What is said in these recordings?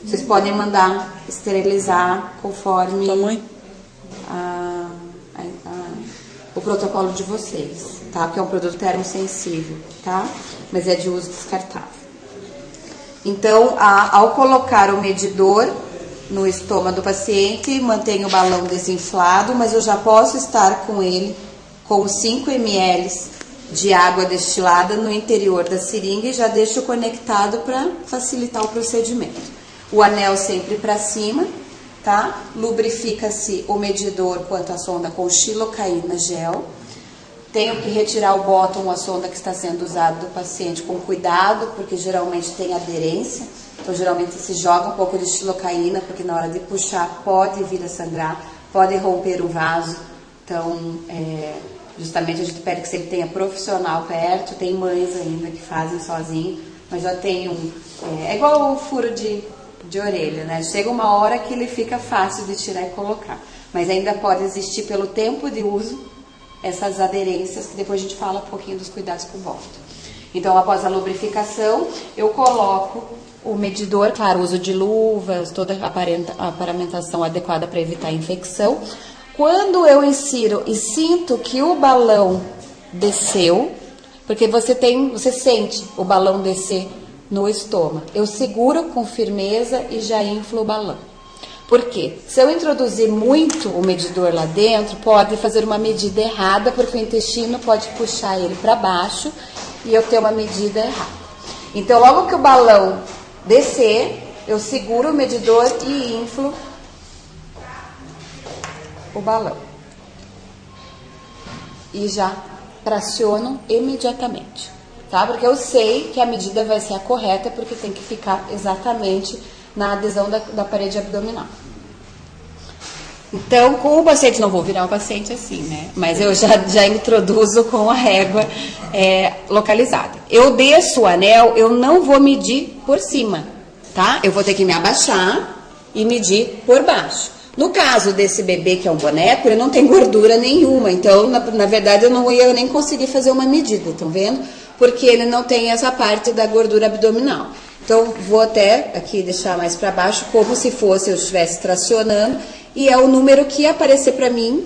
vocês podem mandar esterilizar conforme o protocolo de vocês, tá? Porque é um produto termosensível, tá? Mas é de uso descartável. Então, ao colocar o medidor no estômago do paciente, mantenho o balão desinflado, mas eu já posso estar com ele com 5 ml de água destilada no interior da seringa e já deixo conectado para facilitar o procedimento. O anel sempre para cima, tá? Lubrifica-se o medidor quanto à sonda com xilocaína gel. Tenho que retirar o bottom, a sonda que está sendo usada do paciente com cuidado, porque geralmente tem aderência. Então, geralmente se joga um pouco de xilocaína, porque na hora de puxar pode vir a sangrar, pode romper o vaso. Então, justamente a gente pede que ele tenha profissional perto. Tem mães ainda que fazem sozinho, mas já tem é igual o furo de orelha, né? Chega uma hora que ele fica fácil de tirar e colocar. Mas ainda pode existir, pelo tempo de uso, essas aderências, que depois a gente fala um pouquinho dos cuidados com o bottom. Então, após a lubrificação, eu coloco o medidor, claro, uso de luvas, toda a paramentação adequada para evitar a infecção. Quando eu insiro e sinto que o balão desceu, porque você sente o balão descer no estômago, eu seguro com firmeza e já inflo o balão. Por quê? Se eu introduzir muito o medidor lá dentro, pode fazer uma medida errada, porque o intestino pode puxar ele para baixo e eu ter uma medida errada. Então, logo que o balão descer, eu seguro o medidor e inflo o balão. E já traciono imediatamente, tá? Porque eu sei que a medida vai ser a correta, porque tem que ficar exatamente na adesão da parede abdominal. Então, com o paciente, não vou virar um paciente assim, né? Mas eu já introduzo com a régua localizada. Eu desço o anel, eu não vou medir por cima, tá? Eu vou ter que me abaixar e medir por baixo. No caso desse bebê que é um boneco, ele não tem gordura nenhuma, então, na verdade, eu não ia nem conseguir fazer uma medida, estão vendo? Porque ele não tem essa parte da gordura abdominal. Então, vou até aqui deixar mais para baixo, como se fosse eu estivesse tracionando, e é o número que aparecer para mim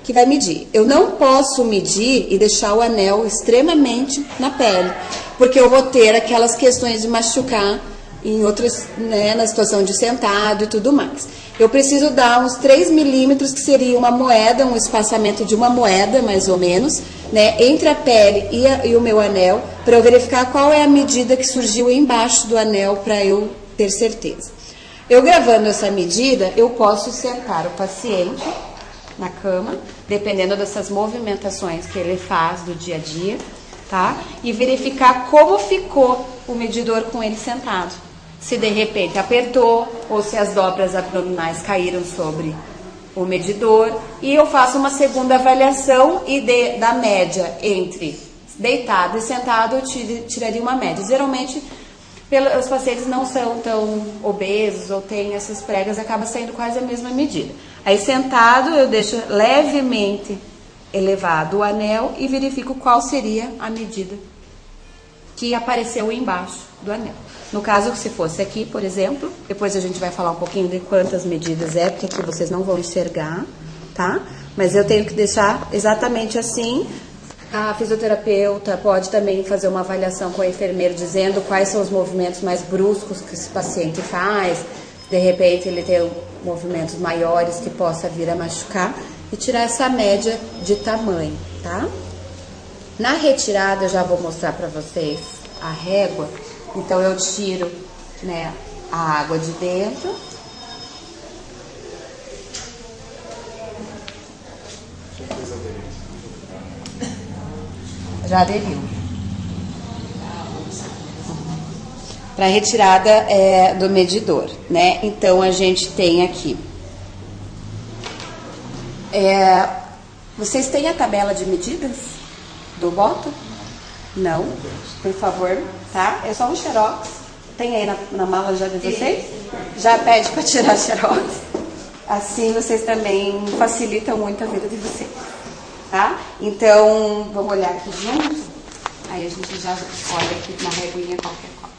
que vai medir. Eu não posso medir e deixar o anel extremamente na pele, porque eu vou ter aquelas questões de machucar em outras, né, na situação de sentado e tudo mais. Eu preciso dar uns 3 milímetros, que seria uma moeda, um espaçamento de uma moeda, mais ou menos, né, entre a pele e o meu anel, para eu verificar qual é a medida que surgiu embaixo do anel, para eu ter certeza. Eu gravando essa medida, eu posso sentar o paciente na cama, dependendo dessas movimentações que ele faz do dia a dia, tá? E verificar como ficou o medidor com ele sentado. Se de repente apertou, ou se as dobras abdominais caíram sobre o medidor. E eu faço uma segunda avaliação e da média entre deitado e sentado, eu tiraria uma média. Geralmente, os pacientes não são tão obesos ou têm essas pregas, acaba saindo quase a mesma medida. Aí sentado, eu deixo levemente elevado o anel e verifico qual seria a medida que apareceu embaixo do anel. No caso, se fosse aqui, por exemplo, depois a gente vai falar um pouquinho de quantas medidas é, porque aqui vocês não vão enxergar, tá? Mas eu tenho que deixar exatamente assim. A fisioterapeuta pode também fazer uma avaliação com a enfermeira, dizendo quais são os movimentos mais bruscos que esse paciente faz. De repente, ele tem movimentos maiores que possa vir a machucar, e tirar essa média de tamanho, tá? Na retirada, eu já vou mostrar para vocês a régua. Então, eu tiro, né, a água de dentro. Já aderiu. Para retirada do medidor, né? Então, a gente tem aqui. Vocês têm a tabela de medidas do bottom? Não? Por favor, tá? É só um xerox. Tem aí na mala já de vocês? Já pede para tirar xerox. Assim vocês também facilitam muito a vida de vocês, tá? Então, vamos olhar aqui junto. Aí a gente já olha aqui na reguinha qualquer coisa.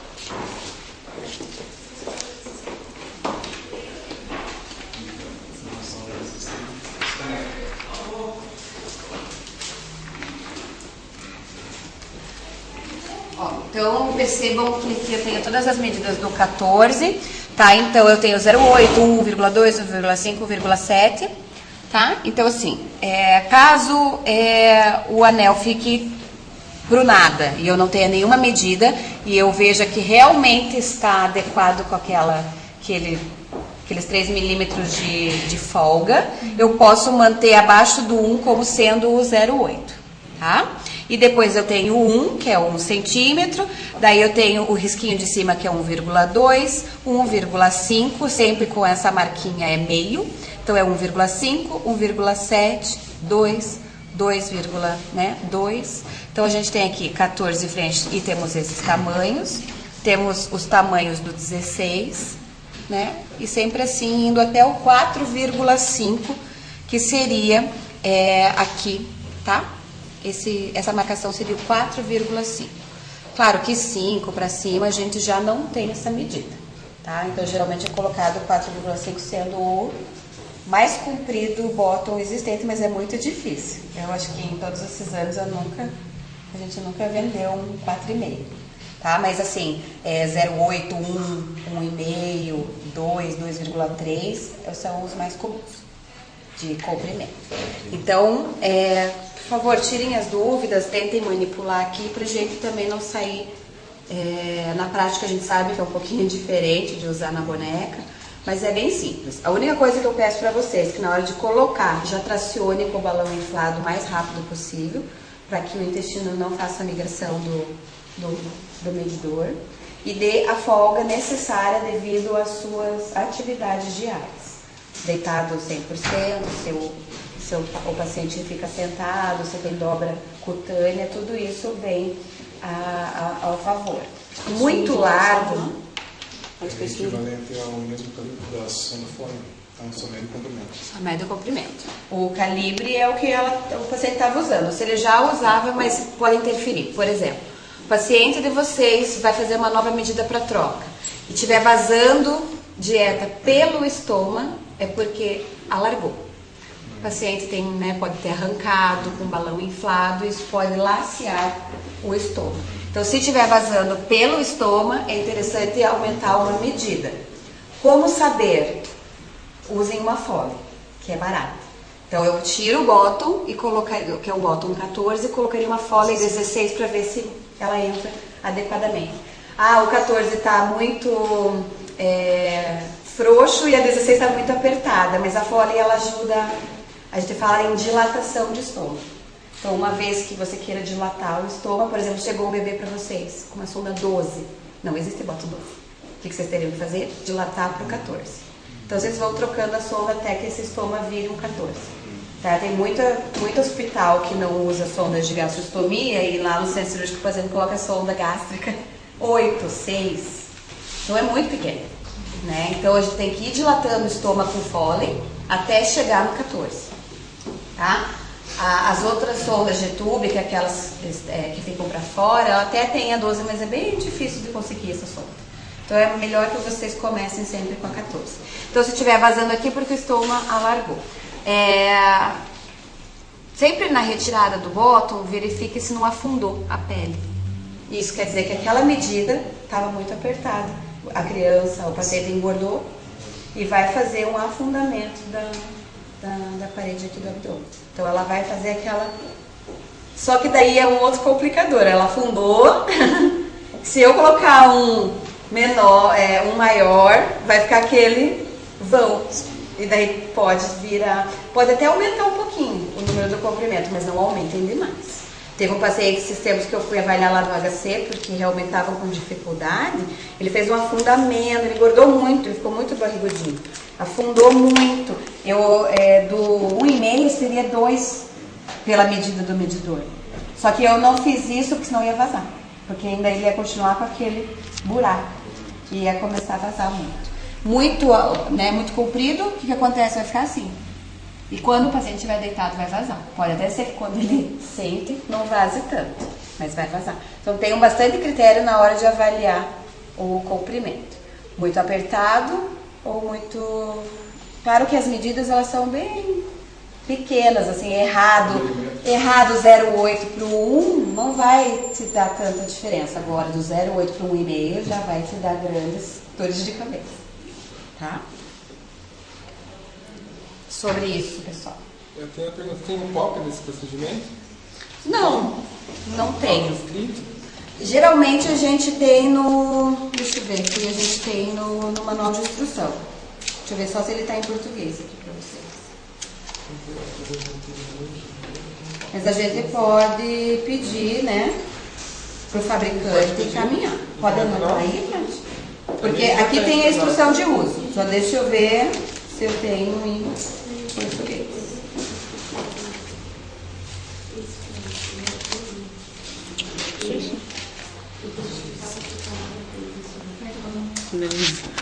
Então, percebam que aqui eu tenho todas as medidas do 14, tá? Então, eu tenho 0,8, 1,2, 1,5, 1,7, tá? Então, assim, caso o anel fique pro nada e eu não tenha nenhuma medida e eu veja que realmente está adequado com aqueles 3 milímetros de folga, eu posso manter abaixo do 1 como sendo o 0,8, tá? E depois eu tenho o 1, que é 1 centímetro, daí eu tenho o risquinho de cima, que é 1,2, 1,5, sempre com essa marquinha é meio, então é 1,5, 1,7, 2, 2, né, 2. Então a gente tem aqui 14 frentes e temos esses tamanhos, temos os tamanhos do 16, né, e sempre assim indo até o 4,5, que seria aqui, tá? Essa marcação seria o 4,5. Claro que 5 para cima a gente já não tem essa medida, tá? Então geralmente é colocado 4,5 sendo o mais comprido bottom existente, mas é muito difícil. Eu acho que em todos esses anos a gente nunca vendeu um 4,5, tá? Mas assim, 0,8, 1, 1,5, 2, 2,3 são os mais comuns de comprimento. Então, por favor, tirem as dúvidas, tentem manipular aqui pra gente também não sair. Na prática a gente sabe que é um pouquinho diferente de usar na boneca, mas é bem simples. A única coisa que eu peço para vocês é que na hora de colocar, já tracione com o balão inflado o mais rápido possível, para que o intestino não faça a migração do medidor, e dê a folga necessária devido às suas atividades diárias. Deitado 100%, o paciente fica sentado, você tem dobra cutânea, tudo isso vem ao favor. Muito largo. É equivalente ao mesmo calibre da sonda fônica, então só médio comprimento. Só médio comprimento. O calibre é o que o paciente estava usando. Se ele já usava, mas pode interferir. Por exemplo, o paciente de vocês vai fazer uma nova medida para troca e estiver vazando dieta pelo estômago, é porque alargou. O paciente pode ter arrancado com o balão inflado, isso pode lacear o estômago. Então, se estiver vazando pelo estômago, é interessante aumentar uma medida. Como saber? Usem uma Foley, que é barata. Então, eu tiro o bottom, que é o bottom 14, e colocaria uma Foley 16 para ver se ela entra adequadamente. O 14 está muito frouxo e a 16 está muito apertada, mas a Foley ela ajuda, a gente fala em dilatação de estômago. Então, uma vez que você queira dilatar o estômago, por exemplo, chegou um bebê para vocês com uma sonda 12, não existe bottom 12. O que vocês teriam que fazer? Dilatar para o 14. Então, vocês vão trocando a sonda até que esse estômago vire um 14. Tá? Tem muito hospital que não usa sondas de gastrostomia e lá no centro cirúrgico, por exemplo, coloca sonda gástrica 8, 6. Então, é muito pequeno. Né? Então, a gente tem que ir dilatando o estômago com Foley até chegar no 14. Tá? As outras sondas de tube, que é aquelas que ficam para fora, ela até tem a 12, mas é bem difícil de conseguir essa sonda. Então, é melhor que vocês comecem sempre com a 14. Então, se estiver vazando aqui, porque o estômago alargou. Sempre na retirada do bottom, verifique se não afundou a pele. Isso quer dizer que aquela medida estava muito apertada. A criança, o paciente engordou e vai fazer um afundamento da parede aqui do abdômen. Então, ela vai fazer aquela... Só que daí é um outro complicador. Ela afundou. Se eu colocar um menor, um maior, vai ficar aquele vão. E daí pode até aumentar um pouquinho o número do comprimento, mas não aumentem demais. Teve um paciente esses tempos que eu fui avaliar lá no HC, porque realmente estava com dificuldade. Ele fez um afundamento, ele engordou muito, ele ficou muito barrigudinho. Afundou muito. Do 1,5 seria 2 pela medida do medidor. Só que eu não fiz isso porque senão ia vazar. Porque ainda ele ia continuar com aquele buraco. E ia começar a vazar muito. Muito comprido, o que acontece? Vai ficar assim. E quando o paciente estiver deitado, vai vazar. Pode até ser que quando ele sente, não vaze tanto, mas vai vazar. Então, tenham bastante critério na hora de avaliar o comprimento. Muito apertado ou muito... Claro que as medidas, elas são bem pequenas, assim, errado 0,8 para o 1 não vai te dar tanta diferença. Agora, do 0,8 para o 1,5 já vai te dar grandes dores de cabeça, tá? Sobre isso, pessoal. Eu tenho uma pergunta, tem um cópia desse procedimento? Não, não tenho. Geralmente a gente tem no... Deixa eu ver aqui, a gente tem no manual de instrução. Deixa eu ver só se ele está em português aqui para vocês. Mas a gente pode pedir, né, para o fabricante encaminhar. Pode anotar aí, gente? Porque aqui tem a instrução de uso. Só deixa eu ver se eu tenho em português. Beleza.